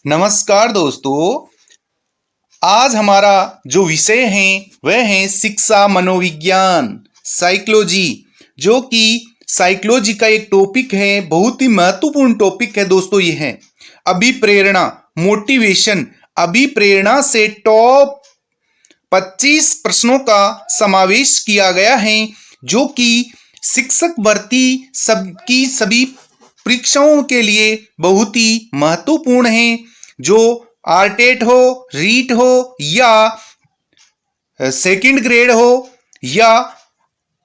नमस्कार दोस्तों। आज हमारा जो विषय है वह है शिक्षा मनोविज्ञान साइकोलॉजी, जो कि साइकोलॉजी का एक टॉपिक है, बहुत ही महत्वपूर्ण टॉपिक है दोस्तों। ये है अभिप्रेरणा, मोटिवेशन। अभिप्रेरणा से टॉप 25 प्रश्नों का समावेश किया गया है, जो कि शिक्षक भर्ती सबकी सभी परीक्षाओं के लिए बहुत ही महत्वपूर्ण है। जो आरटेट हो, रीट हो या सेकंड ग्रेड हो या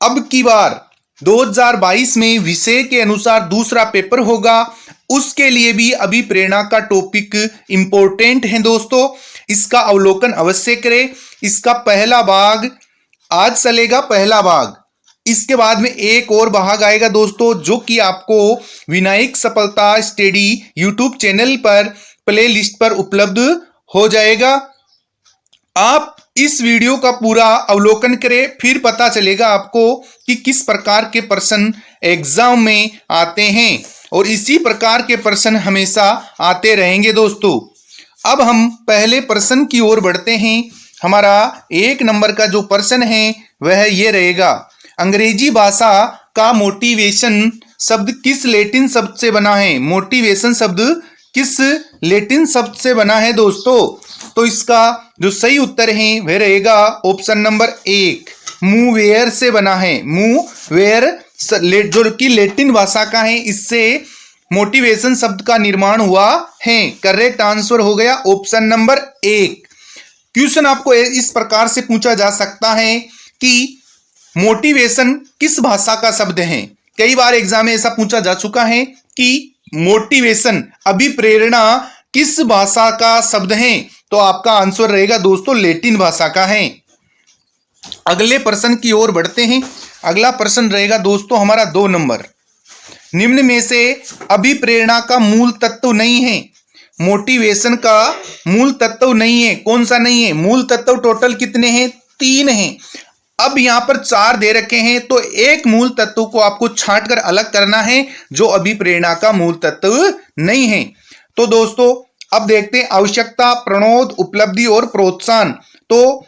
अब की बार 2022 में विषय के अनुसार दूसरा पेपर होगा, उसके लिए भी अभिप्रेरणा का टॉपिक इंपॉर्टेंट है दोस्तों। इसका अवलोकन अवश्य करें। इसका पहला भाग आज चलेगा, पहला भाग। इसके बाद में एक और भाग आएगा दोस्तों, जो कि आपको विनायक सफलता स्टडी यूट्यूब चैनल पर प्ले लिस्ट पर उपलब्ध हो जाएगा। आप इस वीडियो का पूरा अवलोकन करें, फिर पता चलेगा आपको कि किस प्रकार के प्रश्न एग्जाम में आते हैं, और इसी प्रकार के प्रश्न हमेशा आते रहेंगे दोस्तों। अब हम पहले प्रश्न की ओर बढ़ते हैं। हमारा 1 नंबर का जो प्रश्न है वह ये रहेगा, अंग्रेजी भाषा का मोटिवेशन शब्द किस लैटिन शब्द से बना है? मोटिवेशन शब्द किस लैटिन शब्द से बना है दोस्तों? तो इसका जो सही उत्तर है वह रहेगा ऑप्शन नंबर 1, मूवेयर से बना है। मूवेयर जो कि लैटिन भाषा का है, इससे मोटिवेशन शब्द का निर्माण हुआ है। करेक्ट आंसर हो गया ऑप्शन नंबर 1। क्वेश्चन आपको इस प्रकार से पूछा जा सकता है कि मोटिवेशन किस भाषा का शब्द है? कई बार एग्जाम में ऐसा पूछा जा चुका है कि मोटिवेशन, अभिप्रेरणा किस भाषा का शब्द है? तो आपका आंसर रहेगा दोस्तों लैटिन भाषा का है। अगले प्रश्न की ओर बढ़ते हैं। अगला प्रश्न रहेगा दोस्तों हमारा 2 नंबर, निम्न में से अभिप्रेरणा का मूल तत्व नहीं है। मोटिवेशन का मूल तत्व नहीं है, कौन सा नहीं है? मूल तत्व टोटल कितने हैं? 3 हैं। अब यहां पर 4 दे रखे हैं, तो एक मूल तत्व को आपको छांटकर अलग करना है, जो अभिप्रेरणा का मूल तत्व नहीं है। तो दोस्तों अब देखते हैं आवश्यकता, प्रणोद, उपलब्धि और प्रोत्साहन। तो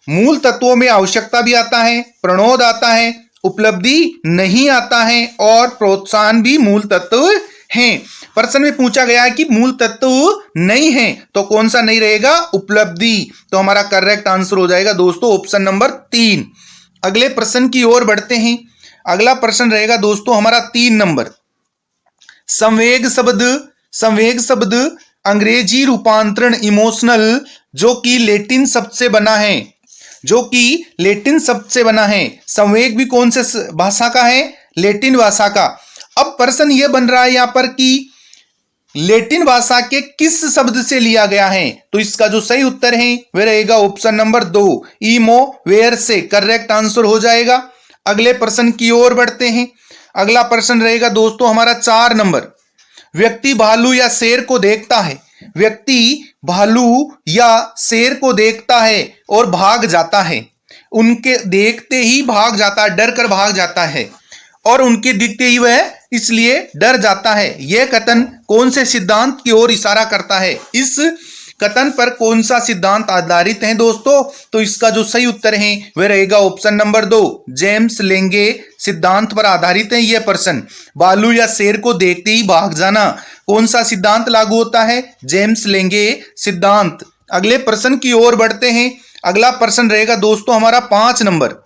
मूल तत्वों में आवश्यकता भी आता है, प्रणोद आता है, उपलब्धि नहीं आता है, और प्रोत्साहन भी मूल तत्व हैं। प्रश्न में पूछा गया है कि मूल तत्व नहीं है, तो कौन सा नहीं रहेगा? उपलब्धि। तो हमारा करेक्ट आंसर हो जाएगा दोस्तों ऑप्शन नंबर 3। अगले प्रश्न की ओर बढ़ते हैं। अगला प्रश्न रहेगा दोस्तों हमारा 3 नंबर, संवेग शब्द अंग्रेजी रूपांतरण इमोशनल, जो कि लैटिन शब्द से बना है, जो कि लैटिन शब्द से बना है। संवेग भी कौन से भाषा का है? लैटिन भाषा का। अब प्रश्न यह बन रहा है यहां पर कि लैटिन भाषा के किस शब्द से लिया गया है? तो इसका जो सही उत्तर है वह रहेगा ऑप्शन नंबर 2, ईमोवेयर से। करेक्ट आंसर हो जाएगा। अगले प्रश्न की ओर बढ़ते हैं। अगला प्रश्न रहेगा दोस्तों हमारा 4 नंबर, व्यक्ति भालू या शेर को देखता है। व्यक्ति भालू या शेर को देखता है और भाग जाता है। उनके देखते ही भाग जाता है, डर कर भाग जाता है, और उनके दिखते ही वह इसलिए डर जाता है। यह कथन कौन से सिद्धांत की ओर इशारा करता है? इस कथन पर कौन सा सिद्धांत आधारित है दोस्तों? तो इसका जो सही उत्तर है वह रहेगा ऑप्शन नंबर 2, जेम्स लेंगे सिद्धांत पर आधारित है यह प्रश्न। भालू या शेर को देखते ही भाग जाना, कौन सा सिद्धांत लागू होता है? जेम्स लेंगे सिद्धांत। अगले प्रश्न की ओर बढ़ते हैं। अगला प्रश्न रहेगा दोस्तों हमारा 5 नंबर,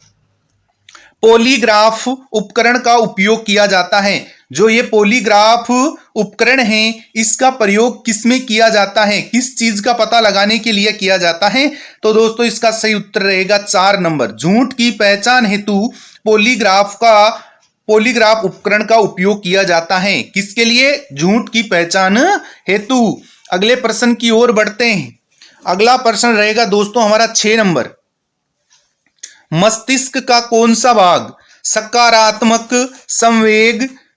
पॉलीग्राफ उपकरण का उपयोग किया जाता है। जो ये पॉलीग्राफ उपकरण है, इसका प्रयोग किसमें किया जाता है? किस चीज का पता लगाने के लिए किया जाता है? तो दोस्तों इसका सही उत्तर रहेगा 4 नंबर, झूठ की पहचान हेतु पॉलीग्राफ उपकरण का उपयोग किया जाता है। किसके लिए? झूठ की पहचान हेतु। अगले प्रश्न की ओर बढ़ते हैं। अगला प्रश्न रहेगा दोस्तों हमारा 6 नंबर, मस्तिष्क का कौन सा भाग सकारात्मक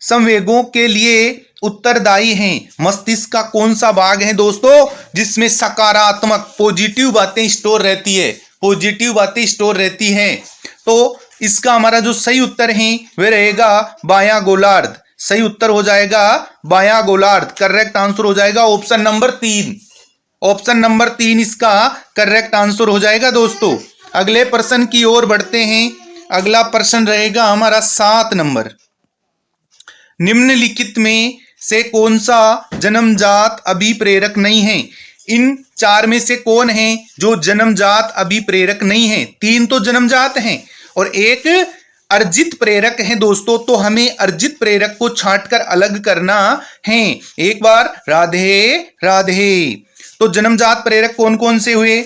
संवेगों के लिए उत्तरदायी है? मस्तिष्क का कौन सा भाग है दोस्तों जिसमें सकारात्मक पॉजिटिव बातें स्टोर रहती है, पॉजिटिव बातें स्टोर रहती हैं? तो इसका हमारा जो सही उत्तर है वह रहेगा बायां गोलार्ध। सही उत्तर हो जाएगा बायां गोलार्ध। करेक्ट आंसर हो जाएगा ऑप्शन नंबर 3। ऑप्शन नंबर 3 इसका करेक्ट आंसर हो जाएगा दोस्तों। अगले प्रश्न की ओर बढ़ते हैं। अगला प्रश्न रहेगा हमारा 7 नंबर। निम्नलिखित में से कौन सा जन्मजात अभिप्रेरक नहीं है? इन 4 में से कौन है जो जन्मजात अभिप्रेरक नहीं है? 3 तो जन्मजात हैं और एक अर्जित प्रेरक है दोस्तों। तो हमें अर्जित प्रेरक को छांटकर अलग करना है। एक बार राधे राधे। तो जन्मजात प्रेरक कौन कौन से हुए?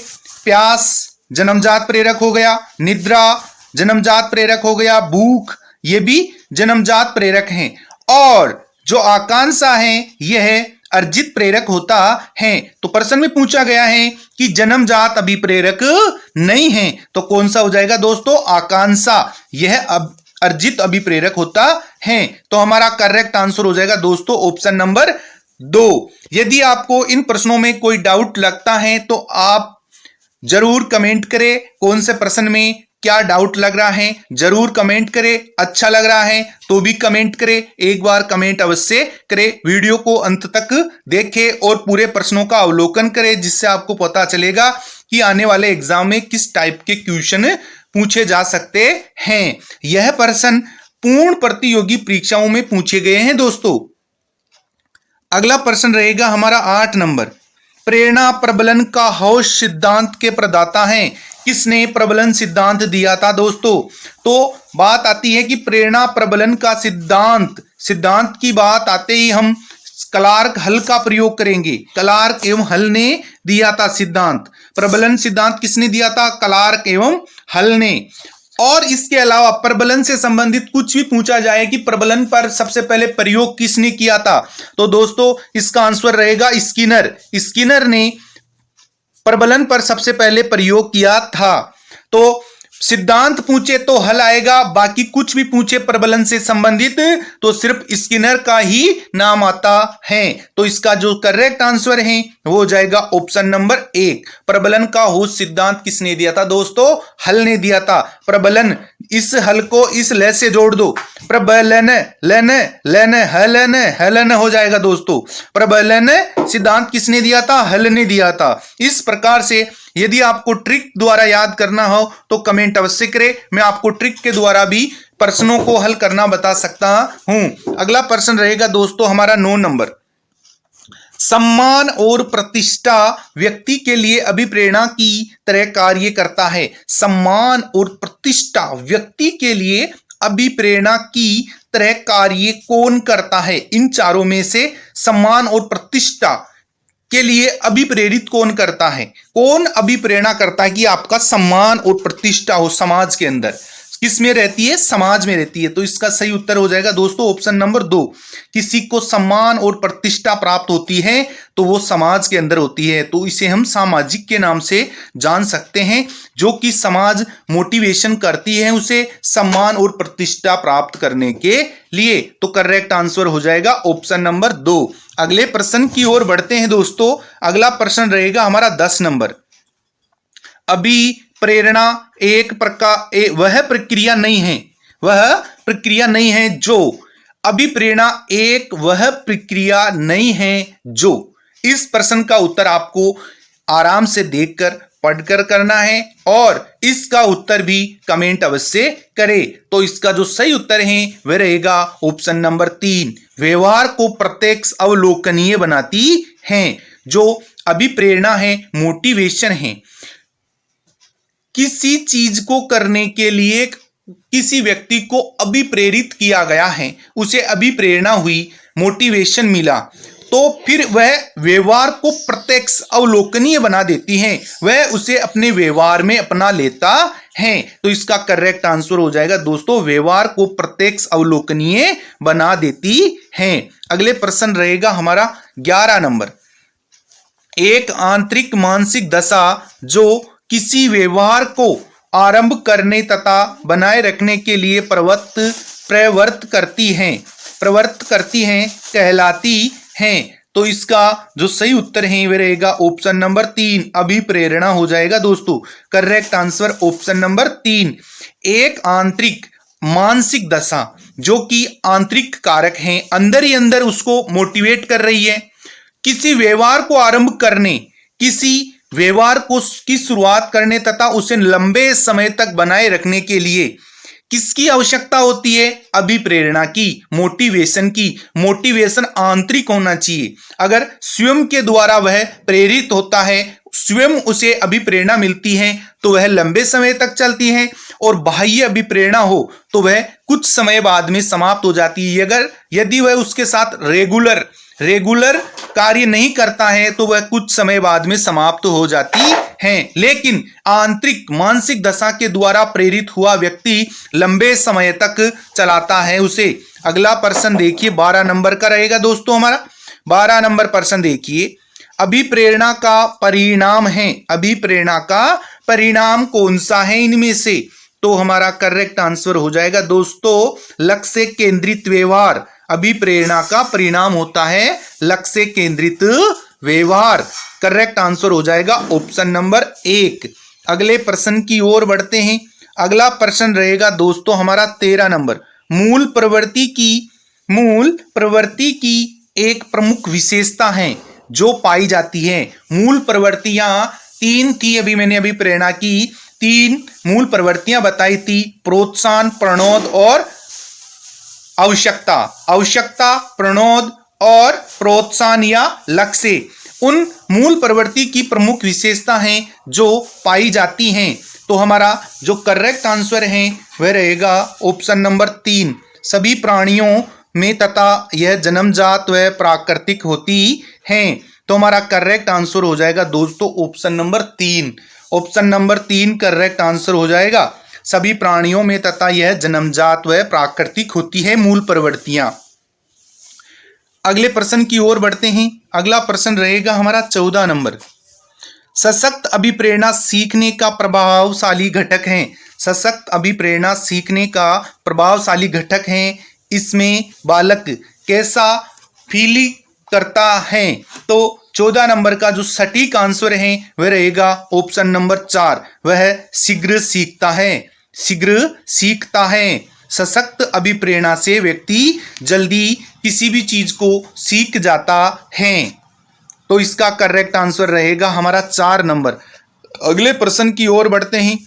प्यास जन्मजात प्रेरक हो गया, निद्रा जन्मजात प्रेरक हो गया, भूख ये भी जन्मजात प्रेरक हैं, और जो आकांक्षा है यह अर्जित प्रेरक होता है। तो प्रश्न में पूछा गया है कि जन्मजात अभिप्रेरक नहीं है, तो कौन सा हो जाएगा दोस्तों? आकांक्षा, यह अर्जित अभिप्रेरक होता है। तो हमारा करेक्ट आंसर हो जाएगा दोस्तों ऑप्शन नंबर 2। यदि आपको इन प्रश्नों में कोई डाउट लगता है तो आप जरूर कमेंट करें कौन से प्रश्न में क्या डाउट लग रहा है, जरूर कमेंट करें। अच्छा लग रहा है तो भी कमेंट करें, एक बार कमेंट अवश्य करें। वीडियो को अंत तक देखें और पूरे प्रश्नों का अवलोकन करें, जिससे आपको पता चलेगा कि आने वाले एग्जाम में किस टाइप के क्वेश्चन पूछे जा सकते हैं। यह प्रश्न पूर्ण प्रतियोगी परीक्षाओं में पूछे गए हैं दोस्तों। अगला प्रश्न रहेगा हमारा 8 नंबर। प्रेरणा प्रबलन का हौस सिद्धांत के प्रदाता हैं। किसने प्रबलन सिद्धांत दिया था दोस्तों? तो बात आती है कि प्रेरणा प्रबलन का सिद्धांत की बात आते ही हम क्लार्क हल का प्रयोग करेंगे। क्लार्क एवं हल ने दिया था सिद्धांत। प्रबलन सिद्धांत किसने दिया था? क्लार्क एवं हल ने। और इसके अलावा प्रबलन से संबंधित कुछ भी पूछा जाए कि प्रबलन पर सबसे पहले प्रयोग किसने किया था, तो दोस्तों इसका आंसर रहेगा स्किनर। स्किनर ने प्रबलन पर सबसे पहले प्रयोग किया था। तो सिद्धांत पूछे तो हल आएगा, बाकी कुछ भी पूछे प्रबलन से संबंधित तो सिर्फ स्किनर का ही नाम आता है। तो इसका जो करेक्ट आंसर है वो हो जाएगा ऑप्शन नंबर 1। प्रबलन का हौस सिद्धांत किसने दिया था दोस्तों? हल ने दिया था। प्रबलन, इस हल को इस ल से जोड़ दो, प्रबलन लन लन हलन हलन हो जाएगा दोस्तों। प्रबलन सिद्धांत किसने दिया था? हल ने दिया था। इस प्रकार से यदि आपको ट्रिक द्वारा याद करना हो तो कमेंट अवश्य करें, मैं आपको ट्रिक के द्वारा भी प्रश्नों को हल करना बता सकता हूं। अगला प्रश्न रहेगा दोस्तों हमारा 9 नंबर। सम्मान और प्रतिष्ठा व्यक्ति के लिए अभिप्रेरणा की तरह कार्य करता है। सम्मान और प्रतिष्ठा व्यक्ति के लिए अभिप्रेरणा की तरह कार्य कौन करता है? इन चारों में से सम्मान और प्रतिष्ठा के लिए अभिप्रेरित कौन करता है? कौन अभिप्रेरणा करता है कि आपका सम्मान और प्रतिष्ठा हो समाज के अंदर? किस में रहती है? समाज में रहती है। तो इसका सही उत्तर हो जाएगा दोस्तों ऑप्शन नंबर 2। किसी को सम्मान और प्रतिष्ठा प्राप्त होती है तो वो समाज के अंदर होती है, तो इसे हम सामाजिक के नाम से जान सकते हैं। जो कि समाज मोटिवेशन करती है उसे सम्मान और प्रतिष्ठा प्राप्त करने के लिए। तो करेक्ट आंसर हो जाएगा ऑप्शन नंबर 2। अगले प्रश्न की ओर बढ़ते हैं दोस्तों। अगला प्रश्न रहेगा हमारा 10 नंबर। अभिप्रेरणा वह प्रक्रिया नहीं है जो अभिप्रेरणा वह प्रक्रिया नहीं है जो। इस प्रश्न का उत्तर आपको आराम से देखकर पढ़कर करना है और इसका उत्तर भी कमेंट अवश्य करें। तो इसका जो सही उत्तर है वह रहेगा ऑप्शन नंबर 3। व्यवहार को प्रत्यक्ष अवलोकनीय बनाती है। जो अभिप्रेरणा है, मोटिवेशन है, किसी चीज को करने के लिए किसी व्यक्ति को अभिप्रेरित किया गया है, उसे अभिप्रेरणा हुई, मोटिवेशन मिला, तो फिर वह व्यवहार को प्रत्यक्ष अवलोकनीय बना देती है, वह उसे अपने व्यवहार में अपना लेता है। तो इसका करेक्ट आंसर हो जाएगा दोस्तों व्यवहार को प्रत्यक्ष अवलोकनीय बना देती है। अगले प्रश्न रहेगा हमारा 11 नंबर। एक आंतरिक मानसिक दशा जो किसी व्यवहार को आरंभ करने तथा बनाए रखने के लिए प्रवृत्त करती हैं कहलाती हैं। तो इसका जो सही उत्तर है वह रहेगा ऑप्शन नंबर 3। अभिप्रेरणा हो जाएगा दोस्तों। Correct answer option number 3। एक आंतरिक मानसिक दशा जो कि आंतरिक कारक हैं, अंदर ही अंदर उसको मोटिवेट कर रही है। किसी व्यवहार को आरंभ करने, किसी व्यवहार को की शुरुआत करने तथा उसे लंबे समय तक बनाए रखने के लिए किसकी आवश्यकता होती है? अभिप्रेरणा की, मोटिवेशन की। मोटिवेशन आंतरिक होना चाहिए। अगर स्वयं के द्वारा वह प्रेरित होता है, स्वयं उसे अभिप्रेरणा मिलती है, तो वह लंबे समय तक चलती है, और बाह्य अभिप्रेरणा हो तो वह कुछ समय बाद में समाप्त हो जाती है। अगर यदि वह उसके साथ रेगुलर कार्य नहीं करता है तो वह कुछ समय बाद में समाप्त हो जाती है। लेकिन आंतरिक मानसिक दशा के द्वारा प्रेरित हुआ व्यक्ति लंबे समय तक चलाता है उसे। अगला प्रश्न देखिए, 12 नंबर का रहेगा दोस्तों हमारा। 12 नंबर प्रश्न देखिए, अभिप्रेरणा का परिणाम है, अभिप्रेरणा का परिणाम कौन सा है इनमें से? तो हमारा करेक्ट आंसर हो जाएगा दोस्तों लक्ष्य केंद्रित व्यवहार। अभिप्रेरणा का परिणाम होता है लक्ष्य केंद्रित व्यवहार। करेक्ट आंसर हो जाएगा ऑप्शन नंबर 1। अगले प्रश्न की ओर बढ़ते हैं। अगला प्रश्न रहेगा दोस्तों हमारा 13 नंबर। मूल प्रवृत्ति की एक प्रमुख विशेषता है जो पाई जाती है। मूल प्रवृत्तियां 3 थी, अभी मैंने अभिप्रेरणा की 3 मूल प्रवृत्तियां बताई थी, प्रोत्साहन, प्रणोद और आवश्यकता, प्रणोद और प्रोत्साहन या लक्ष्य। उन मूल प्रवृत्ति की प्रमुख विशेषता हैं जो पाई जाती हैं। तो हमारा जो करेक्ट आंसर है वह रहेगा ऑप्शन नंबर 3, सभी प्राणियों में तथा यह जन्मजात व प्राकृतिक होती हैं। तो हमारा करेक्ट आंसर हो जाएगा दोस्तों option number 3। Option number 3 correct answer हो जाएगा, सभी प्राणियों में तथा यह जन्मजात व प्राकृतिक होती है मूल प्रवृत्तियां। अगले प्रश्न की ओर बढ़ते हैं। अगला प्रश्न रहेगा हमारा 14 नंबर। सशक्त अभिप्रेरणा सीखने का प्रभावशाली घटक है। सशक्त अभिप्रेरणा सीखने का प्रभावशाली घटक है। इसमें बालक कैसा फील करता है? तो 14 नंबर का जो सटीक आंसर है वह रहेगा ऑप्शन नंबर 4, वह शीघ्र सीखता है। सशक्त अभिप्रेरणा से व्यक्ति जल्दी किसी भी चीज को सीख जाता है। तो इसका करेक्ट आंसर रहेगा हमारा 4 नंबर। अगले प्रश्न की ओर बढ़ते हैं।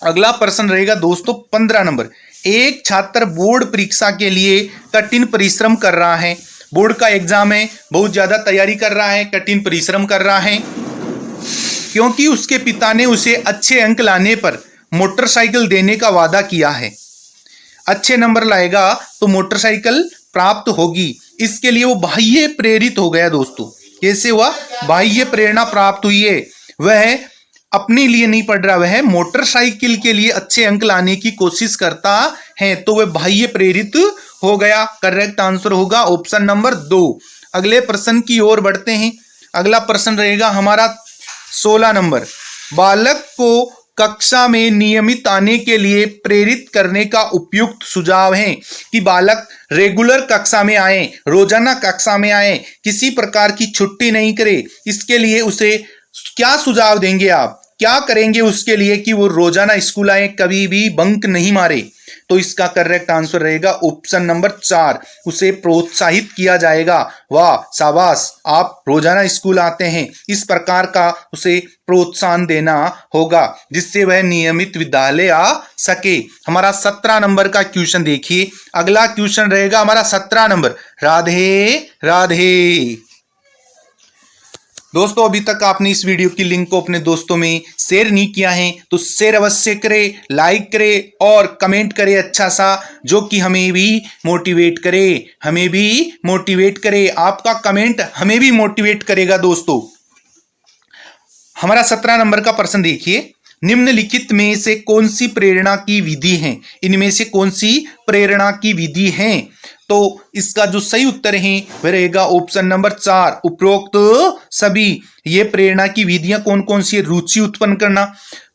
अगला प्रश्न रहेगा दोस्तों 15 नंबर। एक छात्र बोर्ड परीक्षा के लिए कठिन परिश्रम कर रहा है, बोर्ड का एग्जाम है, बहुत ज्यादा तैयारी कर रहा है, कठिन परिश्रम कर रहा है, क्योंकि उसके पिता ने उसे अच्छे अंक लाने पर मोटरसाइकिल देने का वादा किया है। अच्छे नंबर लाएगा तो मोटरसाइकिल प्राप्त होगी। इसके लिए वो बाह्य प्रेरित हो गया दोस्तों। कैसे हुआ? बाह्य प्रेरणा प्राप्त हुई है। वह अपने लिए नहीं पढ़ रहा, वह मोटरसाइकिल के लिए अच्छे अंक लाने की कोशिश करता है, तो वह बाह्य प्रेरित हो गया। करेक्ट आंसर होगा ऑप्शन नंबर 2। अगले प्रश्न की ओर बढ़ते हैं। अगला प्रश्न रहेगा हमारा 16 नंबर। बालक को कक्षा में नियमित आने के लिए प्रेरित करने का उपयुक्त सुझाव है कि बालक रेगुलर कक्षा में आए, रोजाना कक्षा में आए, किसी प्रकार की छुट्टी नहीं करे। इसके लिए उसे क्या सुझाव देंगे आप? क्या करेंगे उसके लिए कि वो रोजाना स्कूल आए, कभी भी बंक नहीं मारे? तो इसका करेक्ट आंसर रहेगा ऑप्शन नंबर 4, उसे प्रोत्साहित किया जाएगा। वाह शाबाश, आप रोजाना स्कूल आते हैं, इस प्रकार का उसे प्रोत्साहन देना होगा जिससे वह नियमित विद्यालय आ सके। हमारा 17 नंबर का क्वेश्चन देखिए। अगला क्वेश्चन रहेगा हमारा 17 नंबर। राधे राधे। दोस्तों अभी तक आपने इस वीडियो की लिंक को अपने दोस्तों में शेयर नहीं किया है तो शेयर अवश्य करें, लाइक करें और कमेंट करें अच्छा सा, जो कि हमें भी मोटिवेट करे। आपका कमेंट हमें भी मोटिवेट करेगा दोस्तों। हमारा 17 नंबर का प्रश्न देखिए। निम्नलिखित में से कौन सी प्रेरणा की विधि है? इनमें से कौन सी प्रेरणा की विधि है? तो इसका जो सही उत्तर है वह रहेगा ऑप्शन नंबर 4, उपरोक्त सभी। ये प्रेरणा की विधियां कौन कौन सी है? रुचि उत्पन्न करना,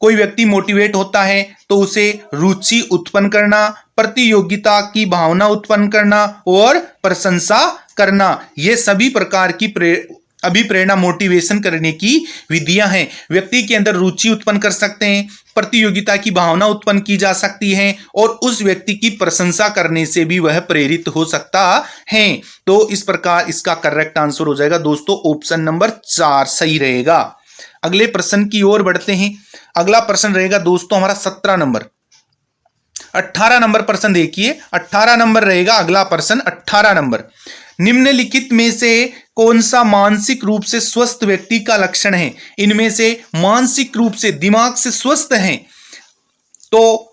कोई व्यक्ति मोटिवेट होता है तो उसे रुचि उत्पन्न करना, प्रतियोगिता की भावना उत्पन्न करना और प्रशंसा करना। ये सभी प्रकार की अभिप्रेरणा मोटिवेशन करने की विधियां हैं। व्यक्ति के अंदर रुचि उत्पन्न कर सकते हैं, प्रतियोगिता की भावना उत्पन्न की जा सकती है और उस व्यक्ति की प्रशंसा करने से भी वह प्रेरित हो सकता है। तो इस प्रकार इसका करेक्ट आंसर हो जाएगा दोस्तों ऑप्शन नंबर 4 सही रहेगा। अगले प्रश्न की ओर बढ़ते हैं। अगला प्रश्न रहेगा दोस्तों हमारा 17 नंबर। 18 नंबर प्रश्न देखिए, 18 नंबर रहेगा अगला प्रश्न। 18 नंबर, निम्नलिखित में से कौन सा मानसिक रूप से स्वस्थ व्यक्ति का लक्षण है? इनमें से मानसिक रूप से दिमाग से स्वस्थ हैं तो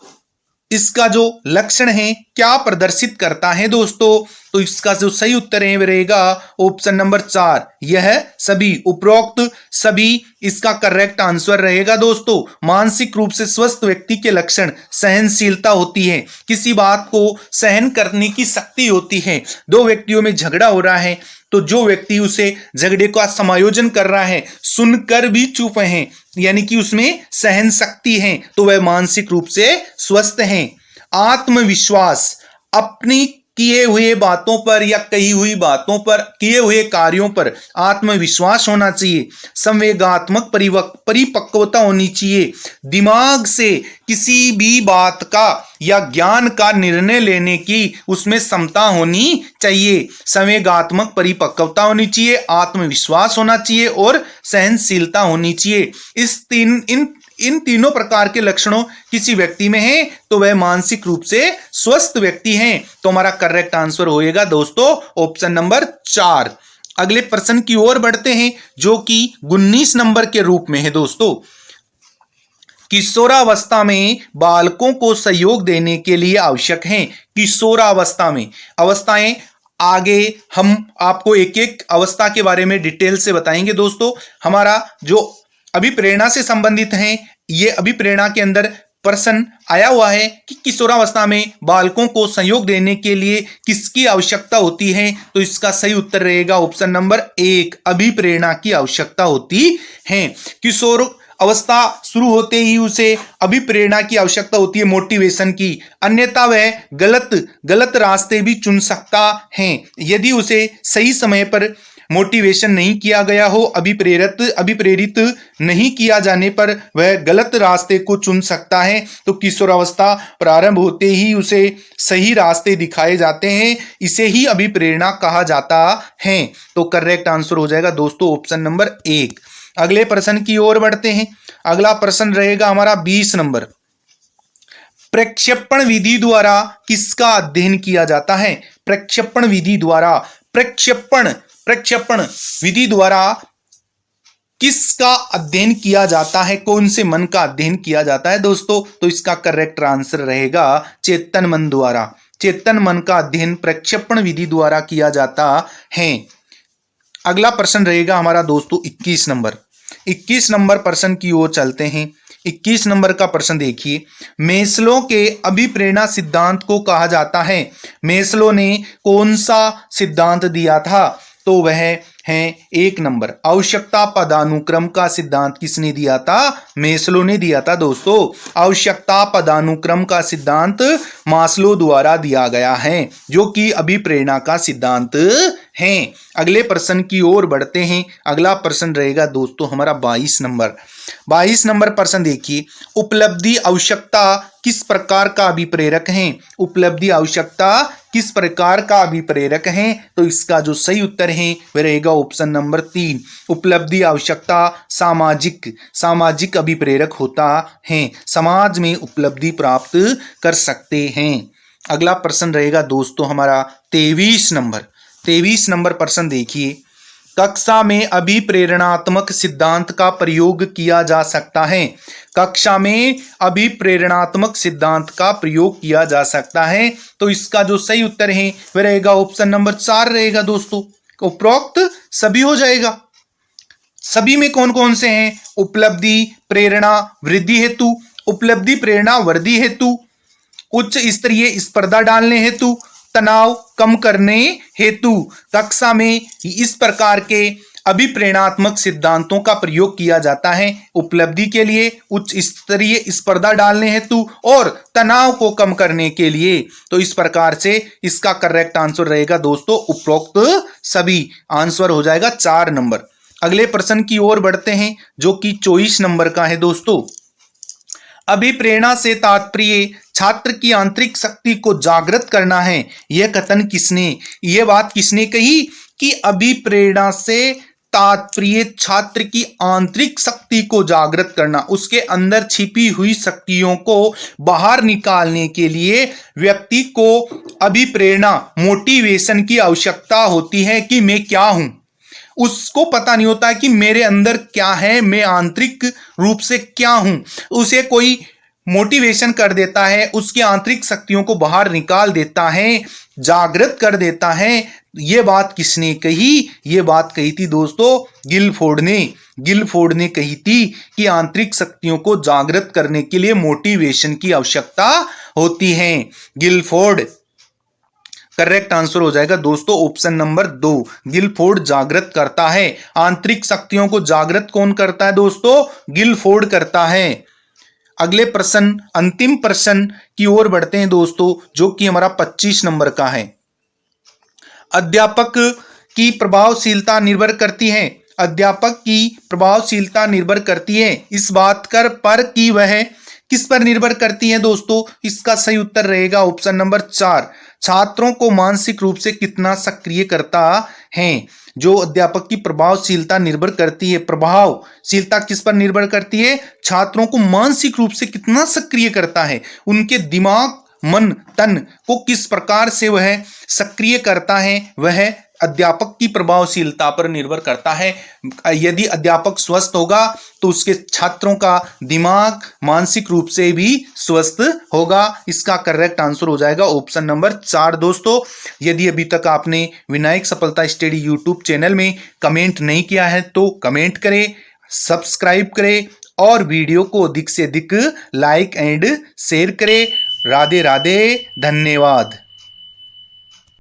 इसका जो लक्षण है क्या प्रदर्शित करता है दोस्तों? तो इसका जो सही उत्तर है रहेगा ऑप्शन नंबर 4, यह सभी, उपरोक्त सभी इसका करेक्ट आंसर रहेगा दोस्तों। मानसिक रूप से स्वस्थ व्यक्ति के लक्षण सहनशीलता होती है, किसी बात को सहन करने की शक्ति होती है। दो व्यक्तियों में झगड़ा हो रहा है तो जो व्यक्ति उसे झगड़े का समायोजन कर रहा है सुनकर भी चुप है, यानी कि उसमें सहन शक्ति है, तो वह मानसिक रूप से स्वस्थ है। आत्मविश्वास, अपनी किए हुए बातों पर या कही हुई बातों पर, किए हुए कार्यों पर आत्मविश्वास होना चाहिए। संवेगात्मक परिपक्वता होनी चाहिए। दिमाग से किसी भी बात का या ज्ञान का निर्णय लेने की उसमें क्षमता होनी चाहिए। संवेगात्मक परिपक्वता होनी चाहिए, आत्मविश्वास होना चाहिए और सहनशीलता होनी चाहिए। इन तीनों प्रकार के लक्षणों किसी व्यक्ति में है तो वह मानसिक रूप से स्वस्थ व्यक्ति है। तो हमारा करेक्ट आंसर होएगा दोस्तों ऑप्शन नंबर 4। अगले प्रश्न की ओर बढ़ते हैं जो कि 19 नंबर के रूप में है दोस्तों। किशोरावस्था में बालकों को सहयोग देने के लिए आवश्यक है। किशोरावस्था में अवस्थाएं, आगे हम आपको एक एक अवस्था के बारे में डिटेल से बताएंगे दोस्तों। हमारा जो अभिप्रेरणा से संबंधित हैं, ये अभिप्रेरणा के अंदर प्रश्न आया हुआ है कि किशोरावस्था में बालकों को सहयोग देने के लिए किसकी आवश्यकता होती है? तो इसका सही उत्तर रहेगा ऑप्शन नंबर 1, अभिप्रेरणा की आवश्यकता होती है। किशोर अवस्था शुरू होते ही उसे अभिप्रेरणा की आवश्यकता होती है, मोटिवेशन की, अन्यथा वह गलत रास्ते भी चुन सकता है। यदि उसे सही समय पर मोटिवेशन नहीं किया गया हो, अभिप्रेरित नहीं किया जाने पर वह गलत रास्ते को चुन सकता है। तो किशोरावस्था प्रारंभ होते ही उसे सही रास्ते दिखाए जाते हैं, इसे ही अभिप्रेरणा कहा जाता है। तो करेक्ट आंसर हो जाएगा दोस्तों ऑप्शन नंबर 1। अगले प्रश्न की ओर बढ़ते हैं। अगला प्रश्न रहेगा हमारा 20 नंबर। प्रक्षेपण विधि द्वारा किसका अध्ययन किया जाता है? प्रक्षेपण विधि द्वारा, प्रक्षेपण विधि द्वारा किसका अध्ययन किया जाता है? कौन से मन का अध्ययन किया जाता है दोस्तों? तो इसका करेक्ट आंसर रहेगा चेतन मन द्वारा। चेतन मन का अध्ययन प्रक्षेपण विधि द्वारा किया जाता है। अगला प्रश्न रहेगा हमारा दोस्तों 21 नंबर। 21 नंबर प्रश्न की ओर चलते हैं। 21 नंबर का प्रश्न देखिए। मेस्लो के अभिप्रेरणा सिद्धांत को कहा जाता है। मेस्लो ने कौन सा सिद्धांत दिया था? तो वह है 1 नंबर, आवश्यकता पदानुक्रम का सिद्धांत किसने दिया था? मेस्लो ने दिया था दोस्तों। आवश्यकता पदानुक्रम का सिद्धांत मास्लो द्वारा दिया गया है, जो कि अभिप्रेरणा का सिद्धांत है। अगले प्रश्न की ओर बढ़ते हैं। अगला प्रश्न रहेगा दोस्तों हमारा 22 नंबर। 22 नंबर प्रश्न देखिए। उपलब्धि आवश्यकता किस प्रकार का अभिप्रेरक है? उपलब्धि आवश्यकता किस प्रकार का अभिप्रेरक है? तो इसका जो सही उत्तर है वह रहेगा ऑप्शन नंबर 3, उपलब्धि आवश्यकता सामाजिक अभिप्रेरक होता है, समाज में उपलब्धि प्राप्त कर सकते हैं। अगला प्रश्न रहेगा दोस्तों हमारा 23 नंबर। 23 नंबर प्रश्न देखिए। कक्षा में अभिप्रेरणात्मक सिद्धांत का प्रयोग किया जा सकता है। कक्षा में अभिप्रेरणात्मक सिद्धांत का प्रयोग किया जा सकता है। तो इसका जो सही उत्तर है वह रहेगा ऑप्शन नंबर 4 रहेगा दोस्तों। उपरोक्त सभी हो जाएगा। सभी में कौन कौन से हैं? उपलब्धि प्रेरणा वृद्धि हेतु, उपलब्धि प्रेरणा वृद्धि हेतु, उच्च स्तरीय स्पर्धा डालने हेतु, तनाव कम करने हेतु। कक्षा में इस प्रकार के अभिप्रेरणात्मक सिद्धांतों का प्रयोग किया जाता है, उपलब्धि के लिए, उच्च स्तरीय स्पर्धा डालने हेतु और तनाव को कम करने के लिए। तो इस प्रकार से इसका करेक्ट आंसर रहेगा दोस्तों उपरोक्त सभी। आंसर हो जाएगा 4 नंबर। अगले प्रश्न की ओर बढ़ते हैं जो कि 24 नंबर का है दोस्तों। अभिप्रेरणा से तात्पर्य छात्र की आंतरिक शक्ति को जागृत करना है। यह कथन किसने, यह बात किसने कही कि अभिप्रेरणा से तात्पर्य छात्र की आंतरिक शक्ति को जागृत करना, उसके अंदर छिपी हुई शक्तियों को बाहर निकालने के लिए व्यक्ति को अभिप्रेरणा मोटिवेशन की आवश्यकता होती है कि मैं क्या हूं। उसको पता नहीं होता कि मेरे अंदर क्या है, मैं आंतरिक रूप से क्या हूं। उसे कोई मोटिवेशन कर देता है, उसकी आंतरिक शक्तियों को बाहर निकाल देता है, जागृत कर देता है। यह बात किसने कही, यह बात कही थी दोस्तों गिलफोर्ड ने। गिलफोर्ड ने कही थी कि आंतरिक शक्तियों को जागृत करने के लिए मोटिवेशन की आवश्यकता होती है। गिलफोर्ड करेक्ट आंसर हो जाएगा दोस्तों ऑप्शन नंबर 2, गिलफोर्ड जागृत करता है। आंतरिक शक्तियों को जागृत कौन करता है दोस्तों, गिलफोर्ड करता है। अगले प्रश्न, अंतिम प्रश्न की ओर बढ़ते हैं दोस्तों जो कि हमारा 25 नंबर का है। अध्यापक की प्रभावशीलता निर्भर करती है, अध्यापक की प्रभावशीलता निर्भर करती है इस बात पर कि वह किस पर निर्भर करती है दोस्तों। इसका सही उत्तर रहेगा ऑप्शन नंबर 4, छात्रों को मानसिक रूप से कितना सक्रिय करता है। जो अध्यापक की प्रभावशीलता निर्भर करती है, प्रभावशीलता किस पर निर्भर करती है, छात्रों को मानसिक रूप से कितना सक्रिय करता है, उनके दिमाग मन तन को किस प्रकार से वह सक्रिय करता है, वह अध्यापक की प्रभावशीलता पर निर्भर करता है। यदि अध्यापक स्वस्थ होगा तो उसके छात्रों का दिमाग मानसिक रूप से भी स्वस्थ होगा। इसका करेक्ट आंसर हो जाएगा ऑप्शन नंबर 4 दोस्तों। यदि अभी तक आपने विनायक सफलता स्टडी यूट्यूब चैनल में कमेंट नहीं किया है तो कमेंट करें, सब्सक्राइब करें और वीडियो को अधिक से अधिक लाइक एंड शेयर करें। राधे राधे, धन्यवाद।